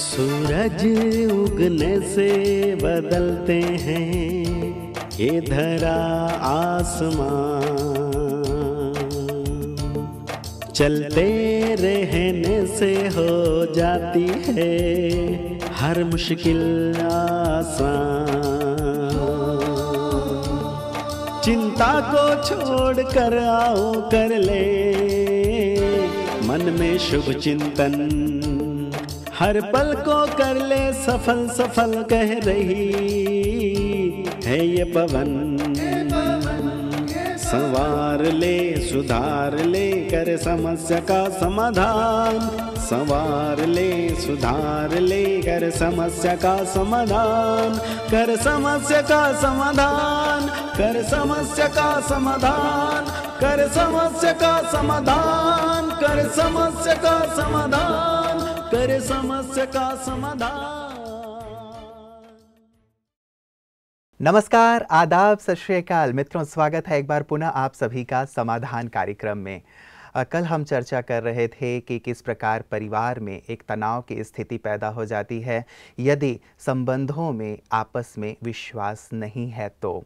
सूरज उगने से बदलते हैं ये धरा आसमान, चलते रहने से हो जाती है हर मुश्किल आसान। चिंता को छोड़ कर आओ कर ले मन में शुभ चिंतन, हर पल को कर ले सफल सफल कह रही है ये पवन। संवार ले सुधार ले कर समस्या का समाधान, संवार ले सुधार ले कर समस्या का समाधान, कर समस्या का समाधान, कर समस्या का समाधान, कर समस्या का समाधान, कर समस्या का समाधान, कर समस्या का समाधान। नमस्कार, आदाब, सत श्री अकाल मित्रों, स्वागत है एक बार पुनः आप सभी का समाधान कार्यक्रम में। कल हम चर्चा कर रहे थे कि किस प्रकार परिवार में एक तनाव की स्थिति पैदा हो जाती है यदि संबंधों में आपस में विश्वास नहीं है। तो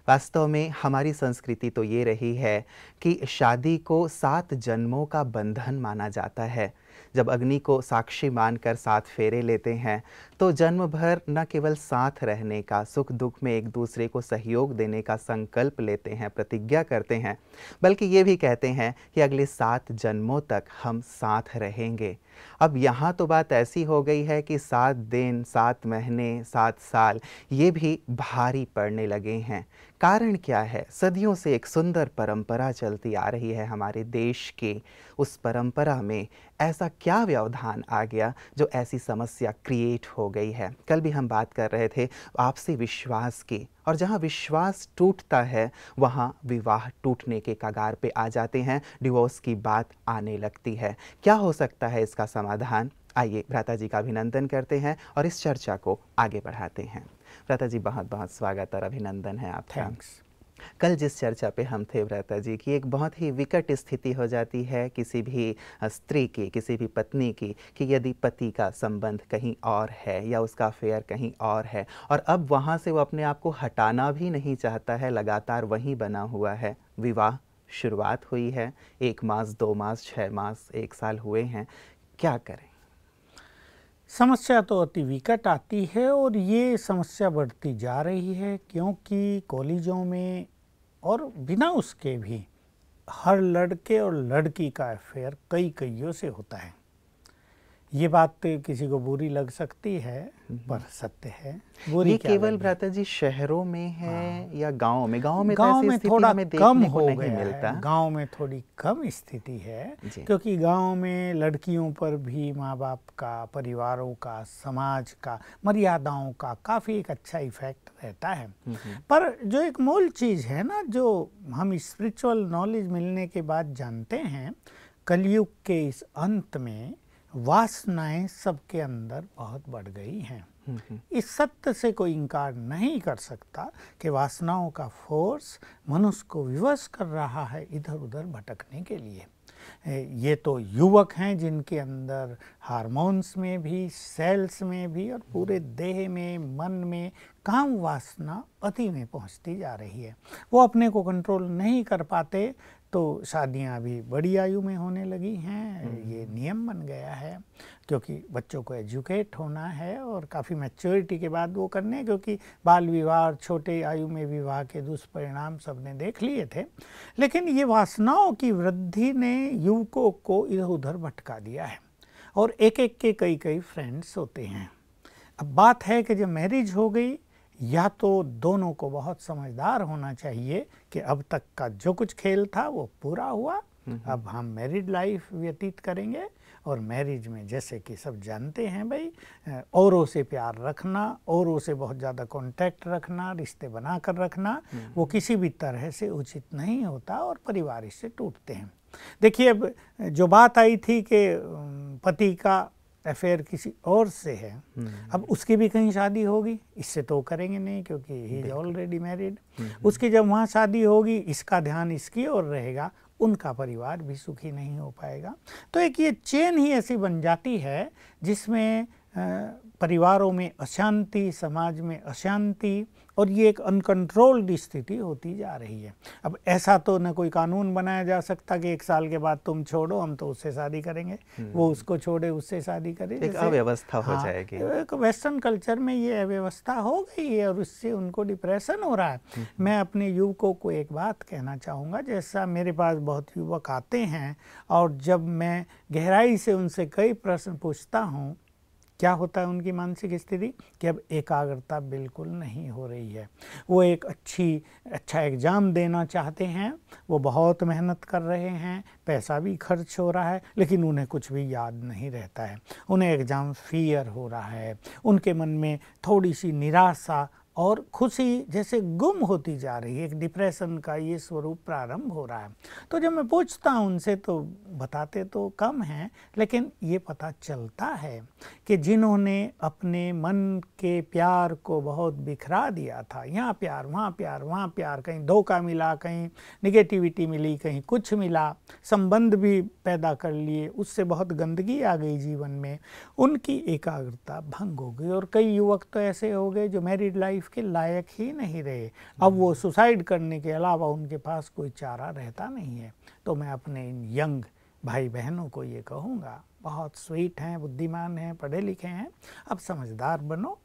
वास्तव में हमारी संस्कृति तो ये रही है कि शादी को 7 जन्मों का बंधन माना जाता है। जब अग्नि को साक्षी मानकर 7 फेरे लेते हैं तो जन्म भर न केवल साथ रहने का, सुख दुख में एक दूसरे को सहयोग देने का संकल्प लेते हैं, प्रतिज्ञा करते हैं, बल्कि ये भी कहते हैं कि अगले 7 जन्मों तक हम साथ रहेंगे। अब यहाँ तो बात ऐसी हो गई है कि 7 दिन, 7 महीने, 7 साल ये भी भारी पड़ने लगे हैं। कारण क्या है? सदियों से एक सुंदर परंपरा चलती आ रही है हमारे देश की। उस परंपरा में ऐसा क्या व्यवधान आ गया जो ऐसी समस्या क्रिएट हो गई है? कल भी हम बात कर रहे थे आपसी विश्वास की, और जहाँ विश्वास टूटता है वहाँ विवाह टूटने के कगार पे आ जाते हैं, डिवोर्स की बात आने लगती है। क्या हो सकता है इसका समाधान? आइए भ्राता जी का अभिनंदन करते हैं और इस चर्चा को आगे बढ़ाते हैं। भ्राता जी, बहुत बहुत स्वागत और अभिनंदन है आपका। थैंक्स। कल जिस चर्चा पे हम थे भ्राता जी की, एक बहुत ही विकट स्थिति हो जाती है किसी भी स्त्री की, किसी भी पत्नी की, कि यदि पति का संबंध कहीं और है या उसका अफेयर कहीं और है और अब वहाँ से वो अपने आप को हटाना भी नहीं चाहता है, लगातार वहीं बना हुआ है। विवाह शुरुआत हुई है, 1 मास, 2 मास, 6 मास, 1 साल हुए हैं, क्या करें? समस्या तो अति विकट आती है और ये समस्या बढ़ती जा रही है, क्योंकि कॉलेजों में और बिना उसके भी हर लड़के और लड़की का अफेयर कई कईयों से होता है। ये बात किसी को बुरी लग सकती है पर सत्य है। बुरी ये क्या केवल लगे? भ्राता जी शहरों में है या गांव में? गांव में तो गांव ऐसी में स्थिति थोड़ा हमें कम देखने को हो नहीं गया मिलता। है। गांव में थोड़ी कम स्थिति है, जी। क्योंकि गांव में लड़कियों पर भी माँ बाप का, परिवारों का, समाज का, मर्यादाओं का काफ़ी एक अच्छा इफेक्ट रहता है। पर जो एक मूल चीज़ है ना, जो हम स्पिरिचुअल नॉलेज मिलने के बाद जानते हैं, कलयुग के इस अंत में वासनाएं सबके अंदर बहुत बढ़ गई हैं। इस सत्य से कोई इनकार नहीं कर सकता कि वासनाओं का फोर्स मनुष्य को विवश कर रहा है इधर उधर भटकने के लिए। ये तो युवक हैं जिनके अंदर हार्मोन्स में भी, सेल्स में भी और पूरे देह में, मन में काम वासना अति में पहुंचती जा रही है। वो अपने को कंट्रोल नहीं कर पाते, तो शादियां भी बड़ी आयु में होने लगी हैं। ये नियम बन गया है, क्योंकि बच्चों को एजुकेट होना है और काफ़ी मैच्योरिटी के बाद वो करने, क्योंकि बाल विवाह और छोटे आयु में विवाह के दुष्परिणाम सबने देख लिए थे। लेकिन ये वासनाओं की वृद्धि ने युवकों को इधर उधर भटका दिया है और एक एक के कई कई फ्रेंड्स होते हैं। अब बात है कि जब मैरिज हो गई, या तो दोनों को बहुत समझदार होना चाहिए कि अब तक का जो कुछ खेल था वो पूरा हुआ, अब हम मैरिड लाइफ व्यतीत करेंगे। और मैरिज में जैसे कि सब जानते हैं भाई, औरों से प्यार रखना, औरों से बहुत ज़्यादा कांटेक्ट रखना, रिश्ते बना कर रखना, वो किसी भी तरह से उचित नहीं होता और परिवार इससे टूटते हैं। देखिए, अब जो बात आई थी कि पति का अफेयर किसी और से है, अब उसकी भी कहीं शादी होगी, इससे तो करेंगे नहीं क्योंकि ही इज ऑलरेडी मैरिड। उसकी जब वहाँ शादी होगी, इसका ध्यान इसकी ओर रहेगा, उनका परिवार भी सुखी नहीं हो पाएगा। तो एक ये चेन ही ऐसी बन जाती है जिसमें परिवारों में अशांति, समाज में अशांति, और ये एक अनकंट्रोल्ड स्थिति होती जा रही है। अब ऐसा तो न कोई कानून बनाया जा सकता कि 1 साल के बाद तुम छोड़ो, हम तो उससे शादी करेंगे, वो उसको छोड़े उससे शादी करे। एक अव्यवस्था हो जाएगी। एक वेस्टर्न कल्चर में ये अव्यवस्था हो गई है और उससे उनको डिप्रेशन हो रहा है। मैं अपने युवकों को एक बात कहना चाहूँगा, जैसा मेरे पास बहुत युवक आते हैं और जब मैं गहराई से उनसे कई प्रश्न पूछता हूँ, क्या होता है उनकी मानसिक स्थिति कि अब एकाग्रता बिल्कुल नहीं हो रही है। वो एक अच्छा एग्ज़ाम देना चाहते हैं, वो बहुत मेहनत कर रहे हैं, पैसा भी खर्च हो रहा है, लेकिन उन्हें कुछ भी याद नहीं रहता है। उन्हें एग्ज़ाम फियर हो रहा है, उनके मन में थोड़ी सी निराशा और खुशी जैसे गुम होती जा रही है। एक डिप्रेशन का ये स्वरूप प्रारंभ हो रहा है। तो जब मैं पूछता हूँ उनसे तो बताते तो कम हैं, लेकिन ये पता चलता है कि जिन्होंने अपने मन के प्यार को बहुत बिखरा दिया था, यहाँ प्यार वहाँ प्यार वहाँ प्यार, कहीं धोखा मिला, कहीं निगेटिविटी मिली, कहीं कुछ मिला, संबंध भी पैदा कर लिए, उससे बहुत गंदगी आ गई जीवन में, उनकी एकाग्रता भंग हो गई। और कई युवक तो ऐसे हो गए जो मैरिड लाइफ के लायक ही नहीं रहे। अब वो सुसाइड करने के अलावा उनके पास कोई चारा रहता नहीं है। तो मैं अपने इन यंग भाई बहनों को ये कहूँगा, बहुत स्वीट हैं, बुद्धिमान हैं, पढ़े लिखे हैं, अब समझदार बनो।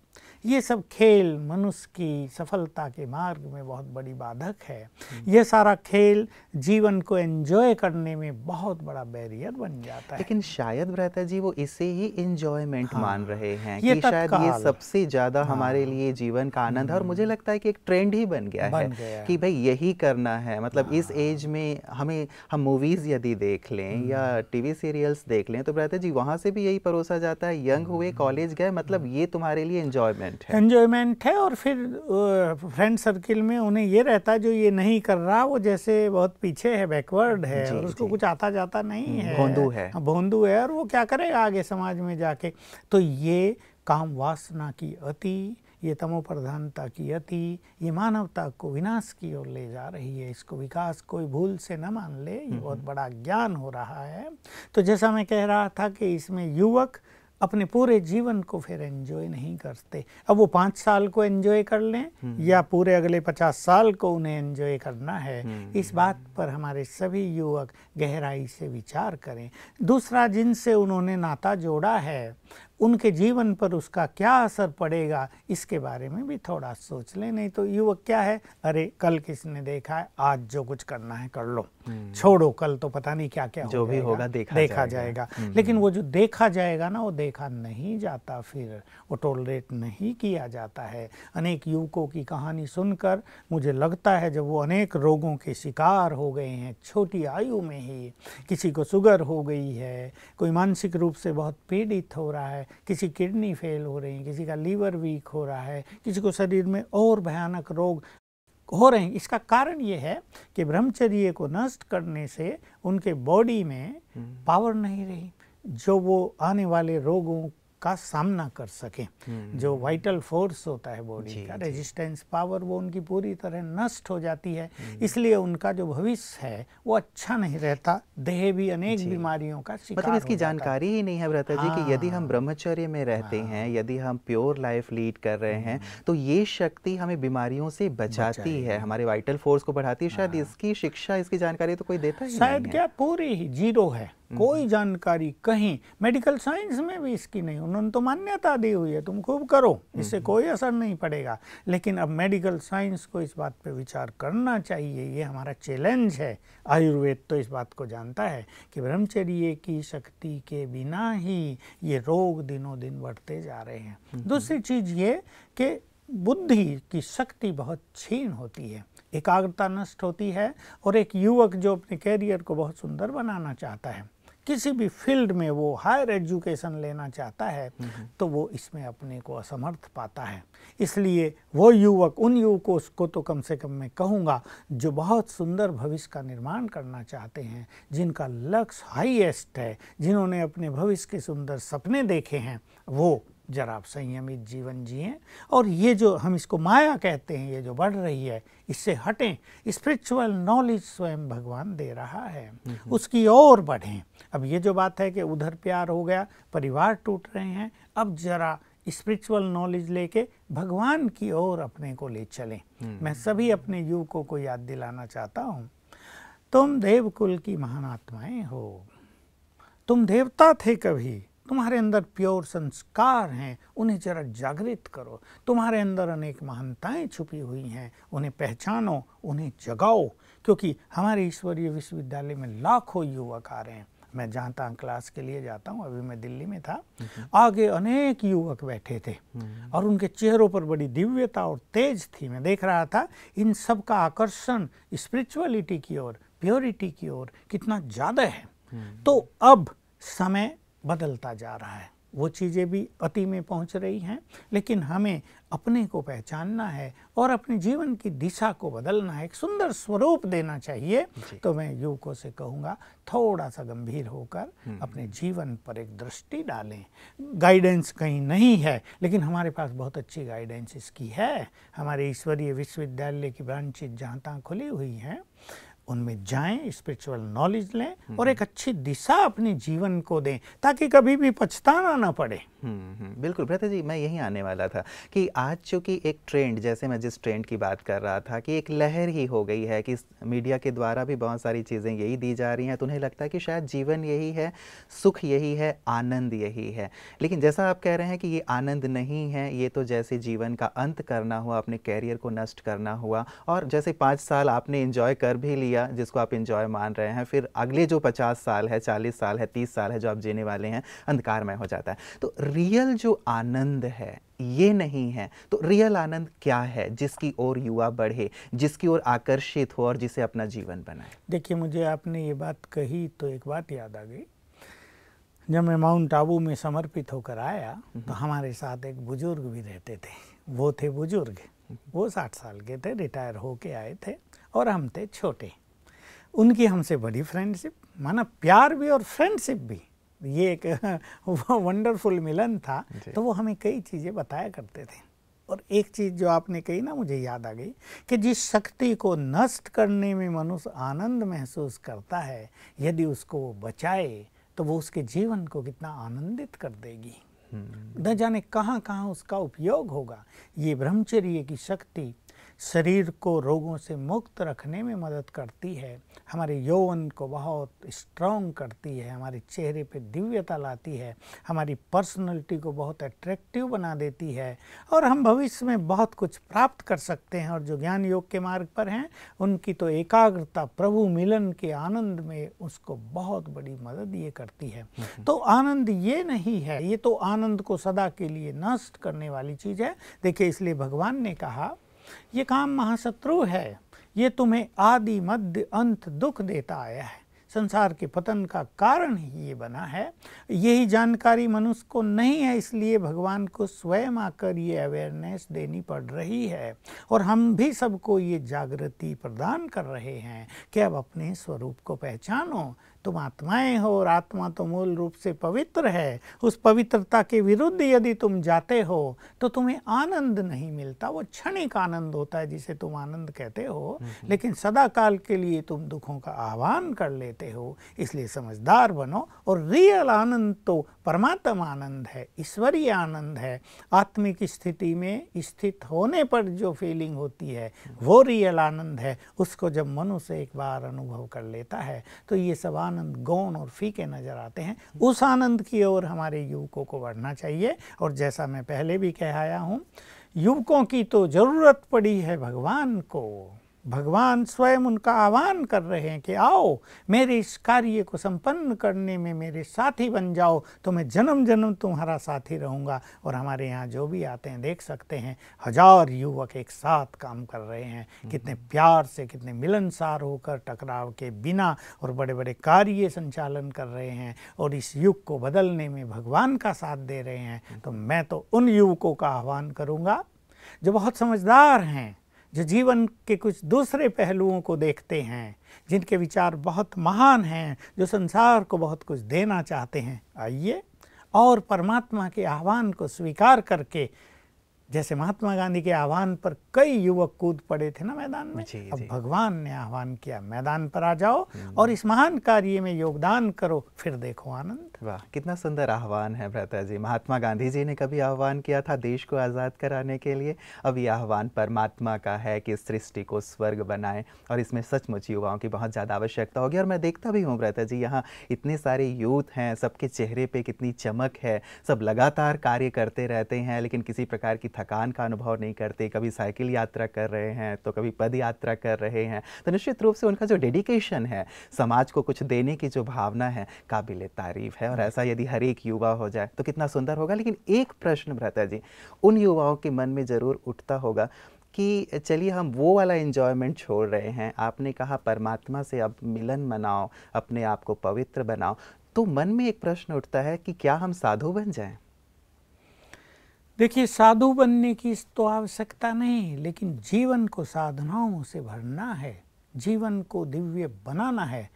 ये सब खेल मनुष्य की सफलता के मार्ग में बहुत बड़ी बाधक है। ये सारा खेल जीवन को एंजॉय करने में बहुत बड़ा बैरियर बन जाता है। लेकिन शायद भ्राता जी वो इसे ही एंजॉयमेंट मान रहे हैं ये कि शायद ये सबसे ज़्यादा हमारे लिए जीवन का आनंद है। और मुझे लगता है कि एक ट्रेंड ही बन गया है कि भाई यही करना है। मतलब इस एज में हम मूवीज़ यदि देख लें या टीवी सीरियल्स देख लें तो भ्राता जी वहाँ से भी यही परोसा जाता है, यंग हुए, कॉलेज गए, मतलब ये तुम्हारे लिए एंजॉयमेंट है। और फिर फ्रेंड सर्किल में उन्हें ये रहता है जो ये नहीं कर रहा वो जैसे बहुत पीछे है, बैकवर्ड है, और उसको कुछ आता जाता नहीं है, भोंदू है, और वो क्या करेगा आगे समाज में जाके। तो ये काम वासना की अति, ये तमो प्रधानता की अति, ये मानवता को विनाश की ओर ले जा रही है। इसको विकास कोई भूल से न मान ले, ये बहुत बड़ा ज्ञान हो रहा है। तो जैसा मैं कह रहा था कि इसमें युवक अपने पूरे जीवन को फिर एंजॉय नहीं करते। अब वो 5 साल को एंजॉय कर लें या पूरे अगले 50 साल को उन्हें एंजॉय करना है, इस बात पर हमारे सभी युवक गहराई से विचार करें। दूसरा, जिनसे उन्होंने नाता जोड़ा है उनके जीवन पर उसका क्या असर पड़ेगा, इसके बारे में भी थोड़ा सोच लें। नहीं तो युवक क्या है, अरे कल किसने देखा है, आज जो कुछ करना है कर लो, छोड़ो, कल तो पता नहीं क्या क्या जो भी होगा देखा जाएगा। लेकिन वो जो देखा जाएगा ना, वो देखा नहीं जाता, फिर वो टॉलरेट नहीं किया जाता है। अनेक युवकों की कहानी सुनकर मुझे लगता है जब वो अनेक रोगों के शिकार हो गए हैं छोटी आयु में ही, किसी को शुगर हो गई है, कोई मानसिक रूप से बहुत पीड़ित हो रहा है, किसी किडनी फेल हो रही है, किसी का लीवर वीक हो रहा है, किसी को शरीर में और भयानक रोग हो रहे हैं। इसका कारण ये है कि ब्रह्मचर्य को नष्ट करने से उनके बॉडी में पावर नहीं रही जो वो आने वाले रोगों का सामना कर सकें। जो वाइटल फोर्स होता है बॉडी का, रेजिस्टेंस पावर, वो उनकी पूरी तरह नष्ट हो जाती है। इसलिए उनका जो भविष्य है वो अच्छा नहीं रहता, देह भी अनेक बीमारियों का शिकार मतलब इसकी जानकारी ही नहीं है भ्राता जी कि यदि हम ब्रह्मचर्य में रहते हैं, यदि हम प्योर लाइफ लीड कर रहे हैं तो ये शक्ति हमें बीमारियों से बचाती है, हमारे वाइटल फोर्स को बढ़ाती है। शायद इसकी शिक्षा, इसकी जानकारी तो कोई देता ही नहीं है। शायद क्या पूरी ही जीरो है, कोई जानकारी कहीं मेडिकल साइंस में भी इसकी नहीं। उन्होंने तो मान्यता दी हुई है तुम खूब करो, इससे कोई असर नहीं पड़ेगा। लेकिन अब मेडिकल साइंस को इस बात पे विचार करना चाहिए, ये हमारा चैलेंज है। आयुर्वेद तो इस बात को जानता है कि ब्रह्मचर्य की शक्ति के बिना ही ये रोग दिनों दिन बढ़ते जा रहे हैं। दूसरी चीज़ ये कि बुद्धि की शक्ति बहुत क्षीण होती है, एकाग्रता नष्ट होती है। और एक युवक जो अपने कैरियर को बहुत सुंदर बनाना चाहता है, किसी भी फील्ड में वो हायर एजुकेशन लेना चाहता है, तो वो इसमें अपने को असमर्थ पाता है। इसलिए वो युवक, उन युवकों को तो कम से कम मैं कहूँगा जो बहुत सुंदर भविष्य का निर्माण करना चाहते हैं, जिनका लक्ष्य हाईएस्ट है, जिन्होंने अपने भविष्य के सुंदर सपने देखे हैं, वो जरा आप संयमित जीवन जिएं और ये जो हम इसको माया कहते हैं, ये जो बढ़ रही है, इससे हटें। स्पिरिचुअल नॉलेज स्वयं भगवान दे रहा है, उसकी ओर बढ़ें। अब ये जो बात है कि उधर प्यार हो गया, परिवार टूट रहे हैं, अब जरा स्पिरिचुअल नॉलेज लेके भगवान की ओर अपने को ले चलें। मैं सभी अपने युवकों को याद दिलाना चाहता हूँ, तुम देवकुल की महान आत्माएं हो, तुम देवता थे कभी, तुम्हारे अंदर प्योर संस्कार हैं, उन्हें जरा जागृत करो। तुम्हारे अंदर अनेक महानताएं छुपी हुई हैं, उन्हें पहचानो, उन्हें जगाओ, क्योंकि हमारे ईश्वरीय विश्वविद्यालय में लाखों युवक आ रहे हैं। मैं जहाँ तहाँ क्लास के लिए जाता हूँ, अभी मैं दिल्ली में था, आगे अनेक युवक बैठे थे और उनके चेहरों पर बड़ी दिव्यता और तेज थी। मैं देख रहा था इन सब का आकर्षण स्पिरिचुअलिटी की ओर, प्योरिटी की ओर कितना ज़्यादा है। तो अब समय बदलता जा रहा है, वो चीज़ें भी अति में पहुंच रही हैं, लेकिन हमें अपने को पहचानना है और अपने जीवन की दिशा को बदलना है, एक सुंदर स्वरूप देना चाहिए। तो मैं युवकों से कहूँगा, थोड़ा सा गंभीर होकर अपने जीवन पर एक दृष्टि डालें। गाइडेंस कहीं नहीं है, लेकिन हमारे पास बहुत अच्छी गाइडेंस इसकी है। हमारे ईश्वरीय विश्वविद्यालय की ब्रांचेज जहाँ तहाँ खुली हुई हैं, उनमें जाएं, स्पिरिचुअल नॉलेज लें और एक अच्छी दिशा अपने जीवन को दें, ताकि कभी भी पछताना ना पड़े। बिल्कुल भ्राता जी, मैं यही आने वाला था कि आज चूँकि एक ट्रेंड, जैसे मैं जिस ट्रेंड की बात कर रहा था कि एक लहर ही हो गई है कि मीडिया के द्वारा भी बहुत सारी चीज़ें यही दी जा रही हैं, तो उन्हें लगता है कि शायद जीवन यही है, सुख यही है, आनंद यही है। लेकिन जैसा आप कह रहे हैं कि ये आनंद नहीं है, ये तो जैसे जीवन का अंत करना हुआ, अपने कैरियर को नष्ट करना हुआ, और जैसे 5 साल आपने एंजॉय कर भी लिया, जिसको आप एंजॉय मान रहे हैं, फिर अगले जो 50 साल है, 40 साल है, 30 साल है जो आप जीने वाले हैं, अंधकारमय हो जाता है। तो रियल जो आनंद है ये नहीं है। तो रियल आनंद क्या है जिसकी ओर युवा बढ़े, जिसकी ओर आकर्षित हो और जिसे अपना जीवन बनाए? देखिए, मुझे आपने ये बात कही तो एक बात याद आ गई। जब मैं माउंट आबू में समर्पित होकर आया तो हमारे साथ एक बुजुर्ग भी रहते थे। वो थे बुजुर्ग, वो 60 साल के थे, रिटायर होके आए थे और हम थे छोटे। उनकी हमसे बड़ी फ्रेंडशिप, माना प्यार भी और फ्रेंडशिप भी, ये एक वंडरफुल मिलन था। तो वो हमें कई चीज़ें बताया करते थे। और एक चीज़ जो आपने कही ना, मुझे याद आ गई कि जिस शक्ति को नष्ट करने में मनुष्य आनंद महसूस करता है, यदि उसको वो बचाए तो वो उसके जीवन को कितना आनंदित कर देगी। न जाने कहाँ कहाँ उसका उपयोग होगा। ये ब्रह्मचर्य की शक्ति शरीर को रोगों से मुक्त रखने में मदद करती है, हमारे यौवन को बहुत स्ट्रॉन्ग करती है, हमारे चेहरे पे दिव्यता लाती है, हमारी पर्सनैलिटी को बहुत अट्रैक्टिव बना देती है और हम भविष्य में बहुत कुछ प्राप्त कर सकते हैं। और जो ज्ञान योग के मार्ग पर हैं, उनकी तो एकाग्रता प्रभु मिलन के आनंद में उसको बहुत बड़ी मदद ये करती है। तो आनंद ये नहीं है, ये तो आनंद को सदा के लिए नष्ट करने वाली चीज़ है। देखिए, इसलिए भगवान ने कहा, ये काम महाशत्रु है, ये तुम्हें आदि मध्य अंत दुख देता आया है, संसार के पतन का कारण ही ये बना है। यही जानकारी मनुष्य को नहीं है, इसलिए भगवान को स्वयं आकर ये अवेयरनेस देनी पड़ रही है और हम भी सबको ये जागृति प्रदान कर रहे हैं कि अब अपने स्वरूप को पहचानो। तुम आत्माएं हो और आत्मा तो मूल रूप से पवित्र है। उस पवित्रता के विरुद्ध यदि तुम जाते हो तो तुम्हें आनंद नहीं मिलता। वो क्षणिक आनंद होता है जिसे तुम आनंद कहते हो, लेकिन सदा काल के लिए तुम दुखों का आह्वान कर लेते हो। इसलिए समझदार बनो और रियल आनंद तो परमात्मा आनंद है, ईश्वरीय आनंद है। आत्मिक स्थिति में स्थित होने पर जो फीलिंग होती है वो रियल आनंद है। उसको जब मनुष्य एक बार अनुभव कर लेता है तो ये सब आनंद गौण और फीके नजर आते हैं। उस आनंद की ओर हमारे युवकों को बढ़ना चाहिए। और जैसा मैं पहले भी कह आया हूँ, युवकों की तो जरूरत पड़ी है भगवान को। भगवान स्वयं उनका आह्वान कर रहे हैं कि आओ मेरे इस कार्य को संपन्न करने में मेरे साथी बन जाओ, तो मैं जन्म जन्म तुम्हारा साथी रहूँगा। और हमारे यहाँ जो भी आते हैं देख सकते हैं, 1000 युवक एक साथ काम कर रहे हैं, कितने प्यार से, कितने मिलनसार होकर, टकराव के बिना, और बड़े बड़े कार्य संचालन कर रहे हैं और इस युग को बदलने में भगवान का साथ दे रहे हैं। तो मैं तो उन युवकों का आह्वान करूँगा जो बहुत समझदार हैं, जो जीवन के कुछ दूसरे पहलुओं को देखते हैं, जिनके विचार बहुत महान हैं, जो संसार को बहुत कुछ देना चाहते हैं। आइए और परमात्मा के आह्वान को स्वीकार करके, जैसे महात्मा गांधी के आह्वान पर कई युवक कूद पड़े थे ना मैदान में, अब भगवान ने आह्वान किया मैदान पर आ जाओ और इस महान कार्य में योगदान करो, फिर देखो आनंद। वाह, कितना सुंदर आह्वान है भ्राता जी। महात्मा गांधी जी ने कभी आह्वान किया था देश को आज़ाद कराने के लिए, अब ये आह्वान परमात्मा का है कि सृष्टि को स्वर्ग बनाएं, और इसमें सचमुच युवाओं की बहुत ज़्यादा आवश्यकता होगी। और मैं देखता भी हूँ भ्राता जी, यहाँ इतने सारे यूथ हैं, सबके चेहरे पे कितनी चमक है, सब लगातार कार्य करते रहते हैं, लेकिन किसी प्रकार की थकान का अनुभव नहीं करते। कभी साइकिल यात्रा कर रहे हैं तो कभी पद यात्रा कर रहे हैं, तो निश्चित रूप से उनका जो डेडिकेशन है, समाज को कुछ देने की जो भावना है, काबिले तारीफ है। और ऐसा यदि हर एक युवा हो जाए तो कितना सुंदर होगा। लेकिन एक प्रश्न भ्राता जी उन युवाओं के मन में ज़रूर उठता होगा कि चलिए हम वो वाला एंजॉयमेंट छोड़ रहे हैं, आपने कहा परमात्मा से अब मिलन मनाओ, अपने आप को पवित्र बनाओ, तो मन में एक प्रश्न उठता है कि क्या हम साधु बन जाएं? देखिए, साधु बनने की तो आवश्यकता नहीं, लेकिन जीवन को साधनाओं से भरना है, जीवन को दिव्य बनाना है।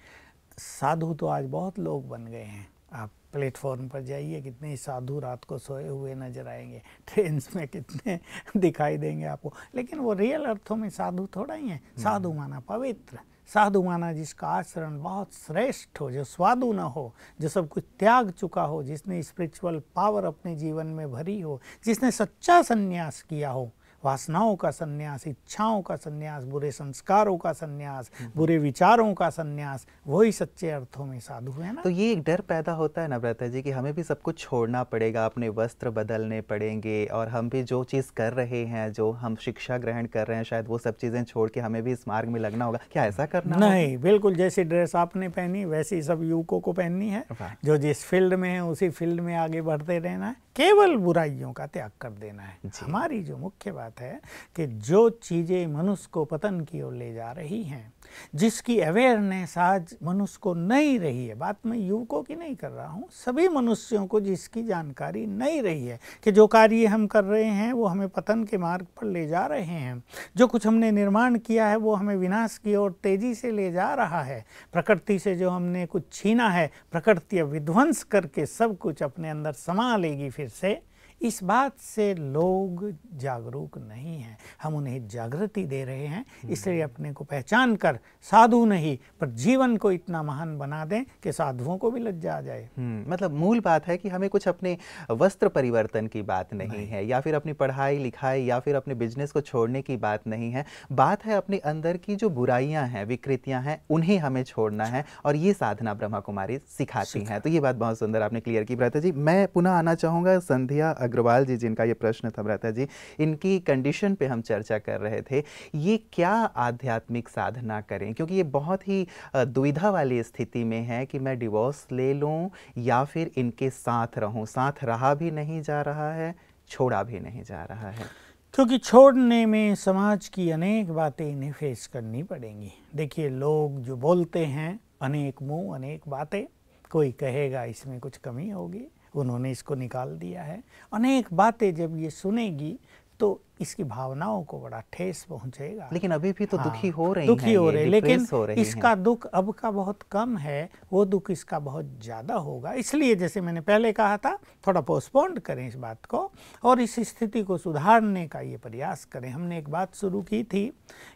साधु तो आज बहुत लोग बन गए हैं। आप प्लेटफॉर्म पर जाइए, कितने साधु रात को सोए हुए नजर आएंगे, ट्रेन में कितने दिखाई देंगे आपको, लेकिन वो रियल अर्थों में साधु थोड़ा ही है। साधु माना पवित्र, साधु माना जिसका आचरण बहुत श्रेष्ठ हो, जो स्वादु न हो, जो सब कुछ त्याग चुका हो, जिसने स्पिरिचुअल पावर अपने जीवन में भरी हो, जिसने सच्चा संन्यास किया हो, वासनाओं का संन्यास, इच्छाओं का संन्यास, बुरे संस्कारों का संन्यास, बुरे विचारों का संन्यास, वही सच्चे अर्थों में साधु है ना। तो ये एक डर पैदा होता है ना भ्राता जी कि हमें भी सब कुछ छोड़ना पड़ेगा, अपने वस्त्र बदलने पड़ेंगे, और हम भी जो चीज़ कर रहे हैं, जो हम शिक्षा ग्रहण कर रहे हैं, शायद वो सब चीज़ें छोड़ के हमें भी इस मार्ग में लगना होगा। क्या ऐसा करना नहीं, बिल्कुल जैसी ड्रेस आपने पहनी वैसी सब युवकों को पहननी है। जो जिस फील्ड में है उसी फील्ड में आगे बढ़ते रहना है, केवल बुराइयों का त्याग कर देना है। हमारी जो मुख्य बात है कि जो चीज़ें मनुष्य को पतन की ओर ले जा रही हैं, जिसकी अवेयरनेस आज मनुष्य को नहीं रही है, बात मैं युवकों की नहीं कर रहा हूँ, सभी मनुष्यों को जिसकी जानकारी नहीं रही है कि जो कार्य हम कर रहे हैं वो हमें पतन के मार्ग पर ले जा रहे हैं, जो कुछ हमने निर्माण किया है वो हमें विनाश की ओर तेजी से ले जा रहा है, प्रकृति से जो हमने कुछ छीना है, प्रकृति विध्वंस करके सब कुछ अपने अंदर समा लेगी फिर से, इस बात से लोग जागरूक नहीं हैं। हम उन्हें जागृति दे रहे हैं, इसलिए अपने को पहचान कर साधु नहीं पर जीवन को इतना महान बना दें कि साधुओं को भी लज्जा आ जाए। मतलब मूल बात है कि हमें कुछ अपने वस्त्र परिवर्तन की बात नहीं है, या फिर अपनी पढ़ाई लिखाई या फिर अपने बिजनेस को छोड़ने की बात नहीं है, बात है अपने अंदर की जो बुराइयां हैं, विकृतियां हैं, उन्हें हमें छोड़ना है, और ये साधना ब्रह्मा कुमारी सिखाती हैं। तो ये बात बहुत सुंदर आपने क्लियर की भ्राता जी। मैं पुनः आना चाहूँगा संध्या अग्रवाल जी, जिनका ये प्रश्न था भ्राता जी, इनकी कंडीशन पे हम चर्चा कर रहे थे, ये क्या आध्यात्मिक साधना करें, क्योंकि ये बहुत ही दुविधा वाली स्थिति में है कि मैं डिवोर्स ले लूं या फिर इनके साथ रहूं, साथ रहा भी नहीं जा रहा है, छोड़ा भी नहीं जा रहा है। क्योंकि छोड़ने में समाज की अनेक बातें इन्हें फेस करनी पड़ेंगी। देखिए, लोग जो बोलते हैं, अनेक मुंह अनेक बातें, कोई कहेगा इसमें कुछ कमी होगी, उन्होंने इसको निकाल दिया है, अनेक बातें जब ये सुनेगी तो इसकी भावनाओं को बड़ा ठेस पहुंचेगा। लेकिन अभी भी तो दुखी हो रही हैं, लेकिन इसका दुख अब का बहुत कम है, वो दुख इसका बहुत ज़्यादा होगा। इसलिए जैसे मैंने पहले कहा था, थोड़ा पोस्टपोन्ड करें इस बात को और इस स्थिति को सुधारने का ये प्रयास करें। हमने एक बात शुरू की थी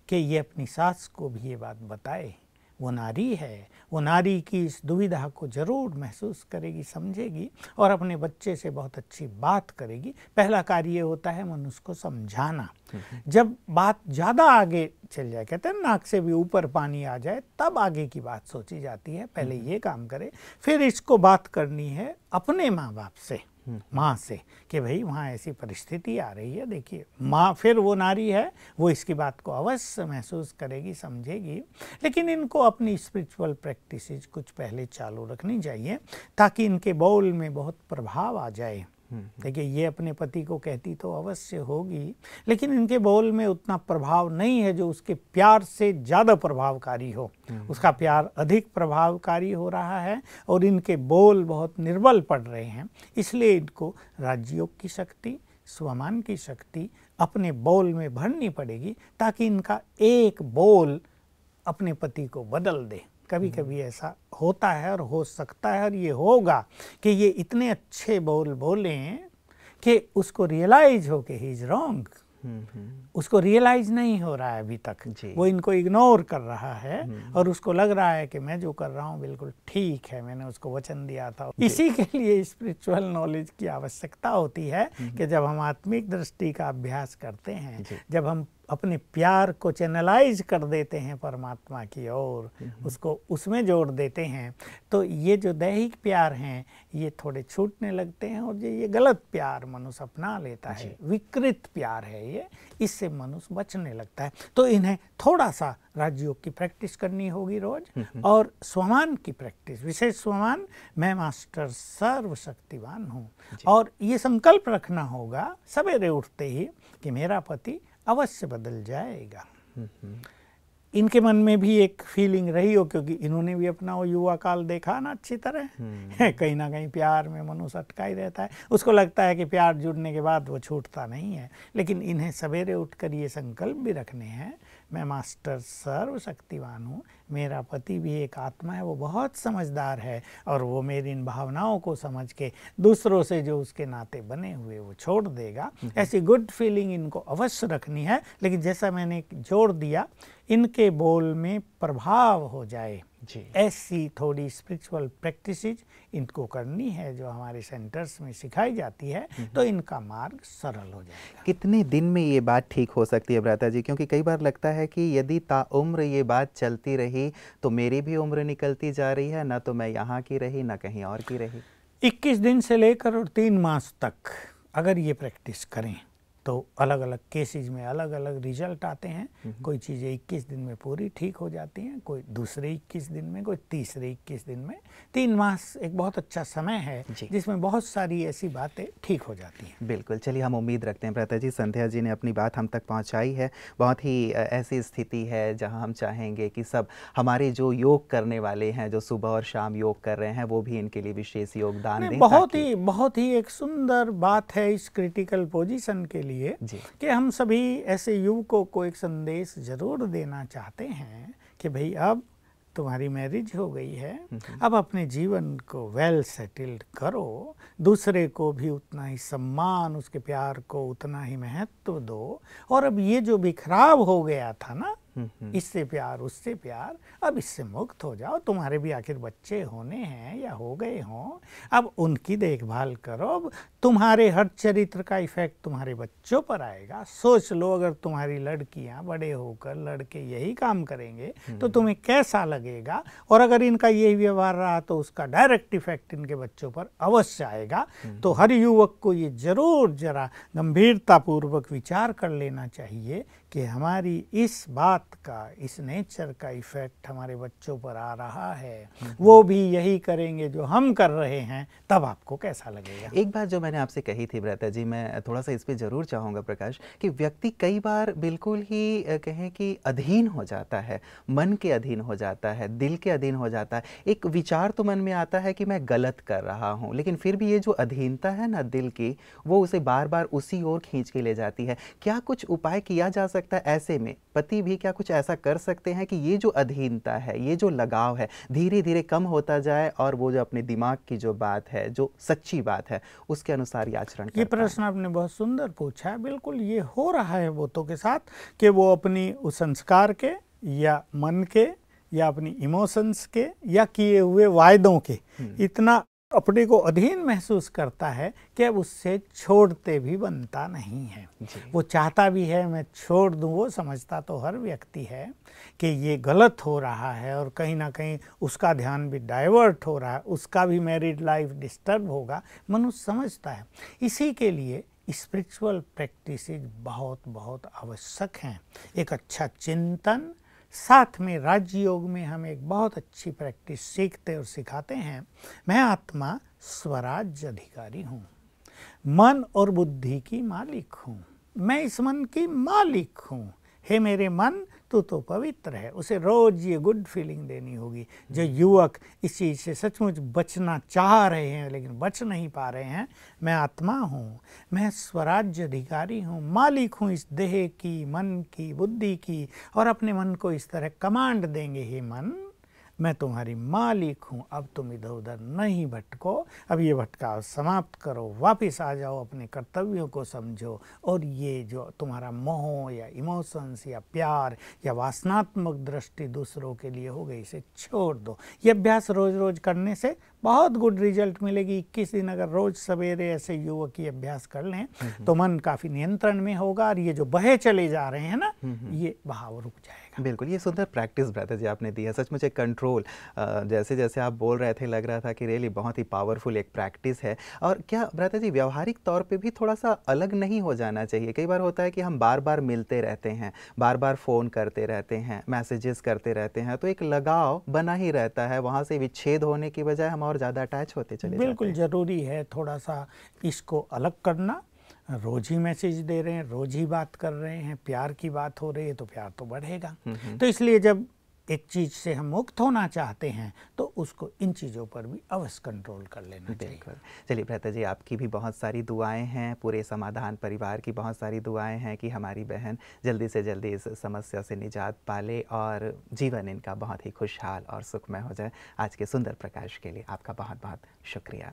कि ये अपनी सास को भी ये बात बताए, वो नारी है, वो नारी की इस दुविधा को जरूर महसूस करेगी, समझेगी और अपने बच्चे से बहुत अच्छी बात करेगी। पहला कार्य होता है मनुष्य को समझाना। जब बात ज़्यादा आगे चल जाए, कहते हैं नाक से भी ऊपर पानी आ जाए, तब आगे की बात सोची जाती है। पहले ये काम करे, फिर इसको बात करनी है अपने माँ बाप से, माँ से, कि भाई वहाँ ऐसी परिस्थिति आ रही है। देखिए, माँ फिर वो नारी है, वो इसकी बात को अवश्य महसूस करेगी, समझेगी। लेकिन इनको अपनी स्पिरिचुअल प्रैक्टिसेस कुछ पहले चालू रखनी चाहिए ताकि इनके बोल में बहुत प्रभाव आ जाए। देखिए, ये अपने पति को कहती तो अवश्य होगी, लेकिन इनके बोल में उतना प्रभाव नहीं है जो उसके प्यार से ज़्यादा प्रभावकारी हो। उसका प्यार अधिक प्रभावकारी हो रहा है और इनके बोल बहुत निर्बल पड़ रहे हैं। इसलिए इनको राजयोग की शक्ति, स्वमान की शक्ति अपने बोल में भरनी पड़ेगी ताकि इनका एक बोल अपने पति को बदल दे। कभी कभी ऐसा होता है और हो सकता है और ये होगा कि ये इतने अच्छे बोल बोलें कि उसको रियलाइज हो कि ही इज रॉन्ग, उसको रियलाइज नहीं हो रहा है अभी तक, वो इनको इग्नोर कर रहा है और उसको लग रहा है कि मैं जो कर रहा हूँ बिल्कुल ठीक है, मैंने उसको वचन दिया था। इसी के लिए स्पिरिचुअल नॉलेज की आवश्यकता होती है कि जब हम आत्मिक दृष्टि का अभ्यास करते हैं, जब हम अपने प्यार को चैनलाइज कर देते हैं परमात्मा की ओर, उसको उसमें जोड़ देते हैं, तो ये जो दैहिक प्यार हैं ये थोड़े छूटने लगते हैं और ये गलत प्यार मनुष्य अपना लेता है, विकृत प्यार है ये, इससे मनुष्य बचने लगता है। तो इन्हें थोड़ा सा राजयोग की प्रैक्टिस करनी होगी रोज, और स्वमान की प्रैक्टिस, विशेष स्वमान, मैं मास्टर सर्वशक्तिवान हूँ, और ये संकल्प रखना होगा सवेरे उठते ही कि मेरा पति अवश्य बदल जाएगा। इनके मन में भी एक फीलिंग रही हो, क्योंकि इन्होंने भी अपना वो युवा काल देखा ना अच्छी तरह। कहीं ना कहीं प्यार में मनुष्य अटका ही रहता है, उसको लगता है कि प्यार जुड़ने के बाद वो छूटता नहीं है। लेकिन इन्हें सवेरे उठकर ये संकल्प भी रखने हैं, मैं मास्टर सर्वशक्तिवान हूँ, मेरा पति भी एक आत्मा है, वो बहुत समझदार है और वो मेरी इन भावनाओं को समझ के दूसरों से जो उसके नाते बने हुए वो छोड़ देगा। ऐसी गुड फीलिंग इनको अवश्य रखनी है। लेकिन जैसा मैंने जोड़ दिया, इनके बोल में प्रभाव हो जाए, ऐसी थोड़ी स्पिरिचुअल प्रैक्टिसेस इनको करनी है जो हमारे सेंटर्स में सिखाई जाती है, तो इनका मार्ग सरल हो जाएगा। कितने दिन में ये बात ठीक हो सकती है भ्राता जी? क्योंकि कई बार लगता है कि यदि ताउम्र ये बात चलती रही तो मेरी भी उम्र निकलती जा रही है, ना तो मैं यहाँ की रही ना कहीं और की रही। 21 दिन से लेकर और 3 मास तक अगर ये प्रैक्टिस करें तो अलग अलग केसेस में अलग अलग रिजल्ट आते हैं। कोई चीज़ें 21 दिन में पूरी ठीक हो जाती हैं, कोई दूसरे 21 दिन में, कोई तीसरे 21 दिन में। 3 मास एक बहुत अच्छा समय है जिसमें बहुत सारी ऐसी बातें ठीक हो जाती हैं। बिल्कुल, चलिए हम उम्मीद रखते हैं भ्राता जी, संध्या जी ने अपनी बात हम तक पहुंचाई है। बहुत ही ऐसी स्थिति है जहां हम चाहेंगे कि सब हमारे जो योग करने वाले हैं, जो सुबह और शाम योग कर रहे हैं, वो भी इनके लिए विशेष योगदान दें। बहुत ही एक सुंदर बात है इस क्रिटिकल पोजीशन के लिए कि हम सभी ऐसे युवकों को एक संदेश जरूर देना चाहते हैं कि भाई अब तुम्हारी मैरिज हो गई है, अब अपने जीवन को वेल सेटल्ड करो, दूसरे को भी उतना ही सम्मान, उसके प्यार को उतना ही महत्व दो, और अब ये जो बिखराव हो गया था ना, इससे प्यार उससे प्यार, अब इससे मुक्त हो जाओ। तुम्हारे भी आखिर बच्चे होने हैं या हो गए हों, अब उनकी देखभाल करो। अब तुम्हारे हर चरित्र का इफेक्ट तुम्हारे बच्चों पर आएगा। सोच लो, अगर तुम्हारी लड़कियां बड़े होकर लड़के यही काम करेंगे तो तुम्हें कैसा लगेगा, और अगर इनका यही व्यवहार रहा तो उसका डायरेक्ट इफेक्ट इनके बच्चों पर अवश्य आएगा। तो हर युवक को ये जरूर जरा गंभीरतापूर्वक विचार कर लेना चाहिए कि हमारी इस बात का, इस नेचर का इफेक्ट हमारे बच्चों पर आ रहा है, वो भी यही करेंगे जो हम कर रहे हैं, तब आपको कैसा लगेगा। एक बात जो मैंने आपसे कही थी भ्राता जी, मैं थोड़ा सा इस पे जरूर चाहूँगा प्रकाश, कि व्यक्ति कई बार बिल्कुल ही कहें कि अधीन हो जाता है, मन के अधीन हो जाता है, दिल के अधीन हो जाता है। एक विचार तो मन में आता है कि मैं गलत कर रहा हूँ, लेकिन फिर भी ये जो अधीनता है ना दिल की, वो उसे बार बार उसी ओर खींच के ले जाती है। क्या कुछ उपाय किया जा सकता है ऐसे में? पति भी क्या कुछ ऐसा कर सकते हैं कि ये जो अधीनता है, ये जो लगाव है, धीरे धीरे कम होता जाए और वो जो अपने दिमाग की जो बात है, जो सच्ची बात है, उसके अनुसार आचरण करता है? ये प्रश्न आपने बहुत सुंदर पूछा है। बिल्कुल ये हो रहा है बहुतों के साथ कि वो अपनी उस संस्कार के या मन के या अपनी इमोशंस के या किए हुए वायदों के इतना अपने को अधीन महसूस करता है कि अब उससे छोड़ते भी बनता नहीं है। वो चाहता भी है मैं छोड़ दूं, वो समझता तो हर व्यक्ति है कि ये गलत हो रहा है और कहीं ना कहीं उसका ध्यान भी डाइवर्ट हो रहा है, उसका भी मैरिड लाइफ डिस्टर्ब होगा, मनुष्य समझता है। इसी के लिए स्पिरिचुअल प्रैक्टिसेस बहुत बहुत आवश्यक हैं। एक अच्छा चिंतन, साथ में राजयोग में हम एक बहुत अच्छी प्रैक्टिस सीखते और सिखाते हैं। मैं आत्मा स्वराज्य अधिकारी हूँ, मन और बुद्धि की मालिक हूँ, मैं इस मन की मालिक हूँ। हे मेरे मन, तू तो पवित्र है। उसे रोज ये गुड फीलिंग देनी होगी। जो युवक इस चीज़ से सचमुच बचना चाह रहे हैं लेकिन बच नहीं पा रहे हैं, मैं आत्मा हूँ, मैं स्वराज्य अधिकारी हूँ, मालिक हूँ इस देह की, मन की, बुद्धि की, और अपने मन को इस तरह कमांड देंगे, हे मन मैं तुम्हारी मालिक हूँ, अब तुम इधर उधर नहीं भटको, अब ये भटकाव समाप्त करो, वापस आ जाओ, अपने कर्तव्यों को समझो, और ये जो तुम्हारा मोह या इमोशंस या प्यार या वासनात्मक दृष्टि दूसरों के लिए हो गई, इसे छोड़ दो। ये अभ्यास रोज रोज करने से बहुत गुड रिजल्ट मिलेगी। 21 दिन अगर रोज सवेरे ऐसे युवक ये अभ्यास कर लें तो मन काफी नियंत्रण में होगा, और ये जो बहे चले जा रहे हैं ना, ये बहाव रुक जाएगा। बिल्कुल, ये सुंदर प्रैक्टिस ब्रदर जी आपने दी है, सच मुझे कंट्रोल जैसे जैसे आप बोल रहे थे लग रहा था कि रियली बहुत ही पावरफुल एक प्रैक्टिस है। और क्या ब्रदर जी व्यावहारिक तौर पे भी थोड़ा सा अलग नहीं हो जाना चाहिए? कई बार होता है कि हम बार बार मिलते रहते हैं, बार बार फ़ोन करते रहते हैं, मैसेजेस करते रहते हैं, तो एक लगाव बना ही रहता है, वहाँ से विच्छेद होने की बजाय हम और ज़्यादा अटैच होते चले जाते हैं। बिल्कुल ज़रूरी है थोड़ा सा इसको अलग करना। रोज ही मैसेज दे रहे हैं, रोज ही बात कर रहे हैं, प्यार की बात हो रही है तो प्यार तो बढ़ेगा। तो इसलिए जब एक चीज़ से हम मुक्त होना चाहते हैं तो उसको इन चीज़ों पर भी अवश्य कंट्रोल कर लेना चाहिए। बिल्कुल। चलिए भ्राता जी, आपकी भी बहुत सारी दुआएं हैं, पूरे समाधान परिवार की बहुत सारी दुआएं हैं कि हमारी बहन जल्दी से जल्दी इस समस्या से निजात पाले और जीवन इनका बहुत ही खुशहाल और सुखमय हो जाए। आज के सुंदर प्रकाश के लिए आपका बहुत बहुत शुक्रिया।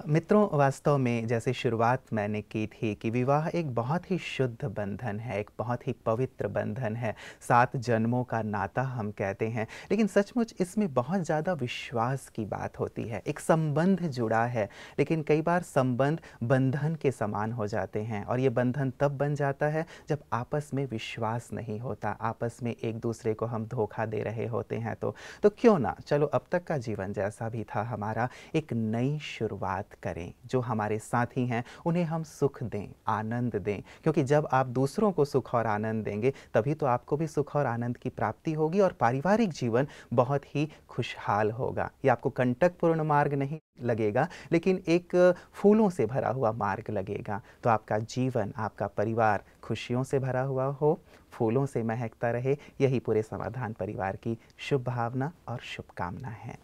मित्रों, वास्तव में जैसे शुरुआत मैंने की थी कि विवाह एक बहुत ही शुद्ध बंधन है, एक बहुत ही पवित्र बंधन है, 7 जन्मों का नाता हम कहते हैं, लेकिन सचमुच इसमें बहुत ज़्यादा विश्वास की बात होती है। एक संबंध जुड़ा है, लेकिन कई बार संबंध बंधन के समान हो जाते हैं, और ये बंधन तब बन जाता है जब आपस में विश्वास नहीं होता, आपस में एक दूसरे को हम धोखा दे रहे होते हैं। तो क्यों ना चलो अब तक का जीवन जैसा भी था हमारा, एक नई शुरुआत करें। जो हमारे साथी हैं उन्हें हम सुख दें, आनंद दें, क्योंकि जब आप दूसरों को सुख और आनंद देंगे तभी तो आपको भी सुख और आनंद की प्राप्ति होगी और पारिवारिक जीवन बहुत ही खुशहाल होगा। ये आपको कंटकपूर्ण मार्ग नहीं लगेगा, लेकिन एक फूलों से भरा हुआ मार्ग लगेगा। तो आपका जीवन, आपका परिवार खुशियों से भरा हुआ हो, फूलों से महकता रहे, यही पूरे समाधान परिवार की शुभ भावना और शुभकामना है।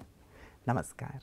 नमस्कार।